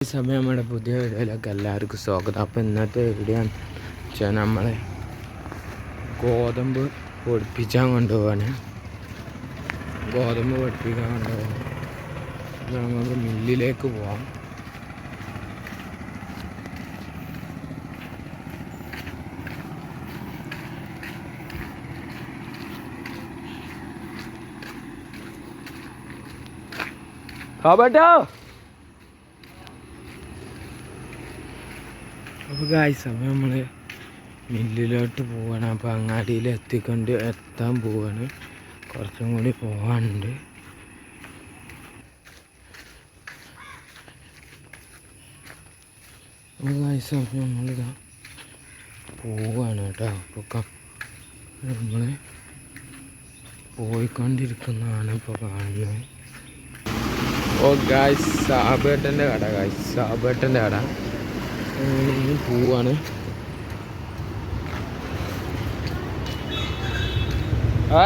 ഈ സമയം നമ്മുടെ പുതിയ വീഡിയോയിലേക്ക് എല്ലാവർക്കും സ്വാഗതം. അപ്പോൾ ഇന്നത്തെ വീഡിയോന്ന് വെച്ചാൽ നമ്മളെ ഗോതമ്പ് പൊടിപ്പിക്കാൻ കൊണ്ടുപോവാണ്. നമുക്ക് മില്ലിലേക്ക് പോവാം. അപ്പോൾ സമയം നമ്മൾ മില്ലിലോട്ട് പോവാണ്. അപ്പോൾ അങ്ങാടിയിൽ എത്താൻ പോവാണ്. കുറച്ചും കൂടി പോവാനുണ്ട്. അപ്പോൾ സമയം നമ്മളിതാ പോവാണ് കേട്ടോ. അപ്പോൾ നമ്മൾ പോയിക്കൊണ്ടിരിക്കുന്നതാണ് ഇപ്പോൾ കാണുന്നത്. ഓ സാബേട്ടൻ്റെ കട പോവാണ്.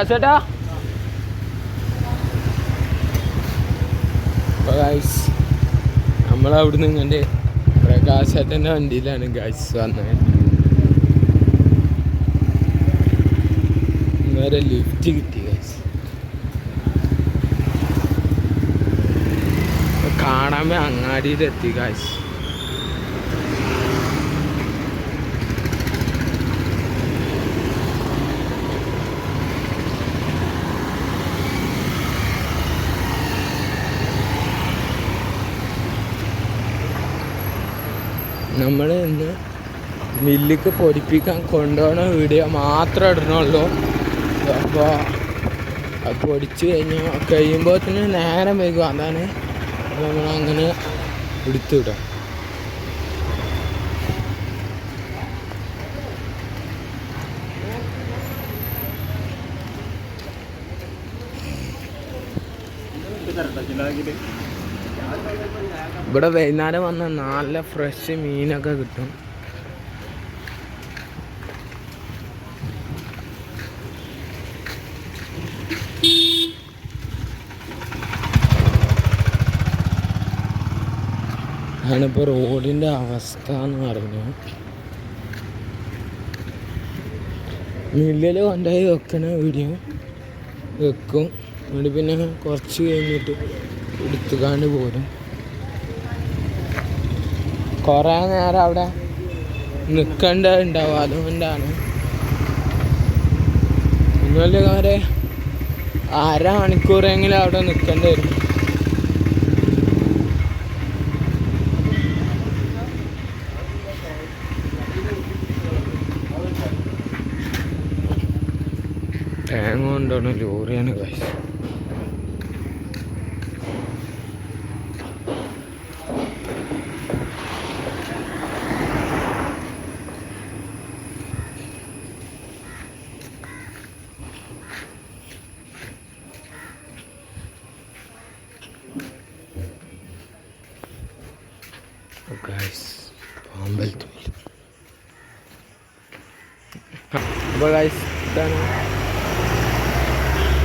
ചേട്ടാ നമ്മളവിടുന്ന് ഇങ്ങനെ പ്രകാശേട്ടൻ്റെ വണ്ടിയിലാണ് വന്നത്. വേറെ ലിഫ്റ്റ് കിട്ടി കാണാൻ അങ്ങാടിയിലെത്തി നമ്മൾ ഇന്ന് മില്ലിക്ക് പൊടിപ്പിക്കാൻ കൊണ്ടുപോകണ വീഡിയോ മാത്രമേ ഇടണുള്ളൂ. അപ്പോൾ അത് പൊടിച്ച് കഴിയുമ്പോൾ തന്നെ നേരം വൈകും. അതാണ് നമ്മളങ്ങനെ എടുത്തുവിടാം. ഇവിടെ വൈകുന്നേരം വന്ന നല്ല ഫ്രഷ് മീനൊക്കെ കിട്ടും. അതാണിപ്പോൾ റോഡിൻ്റെ അവസ്ഥ എന്ന് പറഞ്ഞു. മില്ലിൽ കൊണ്ടുപോയി വെക്കണ വീഡിയോ വെക്കും. എന്നിട്ട് പിന്നെ കുറച്ച് കഴിഞ്ഞിട്ട് എടുത്തുകാണ്ട് പോരും. കുറേ നേരം അവിടെ നിൽക്കേണ്ടതുണ്ടാവും. അതുകൊണ്ടാണ് ഇന്നലെ വരെ 1/2 മണിക്കൂറെങ്കിലും അവിടെ നിൽക്കേണ്ടി വരും. തേങ്ങ കൊണ്ടാണ് ലോറിയാണ് കാശ്.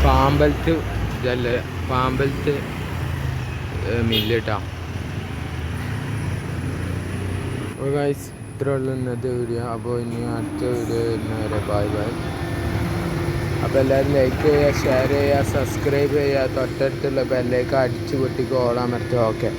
പാമ്പലത്ത് ഇതാണ് പാമ്പലത്ത് മില്ലിട്ടാ. അപ്പോൾ ഇത്രേ ഉള്ളൂ ഇന്നത്തെ വീഡിയോ. അപ്പോൾ ഇനി അടുത്ത വീഡിയോ വരുന്നവരെ ബൈ. അപ്പോൾ എല്ലാവരും ലൈക്ക് ചെയ്യുക, ഷെയർ ചെയ്യുക, സബ്സ്ക്രൈബ് ചെയ്യുക, തൊട്ടടുത്തുള്ള ബെല്ലേക്ക് അടിച്ചു പൊട്ടിക്ക് ഓളാമർത്തുക. ഓക്കെ.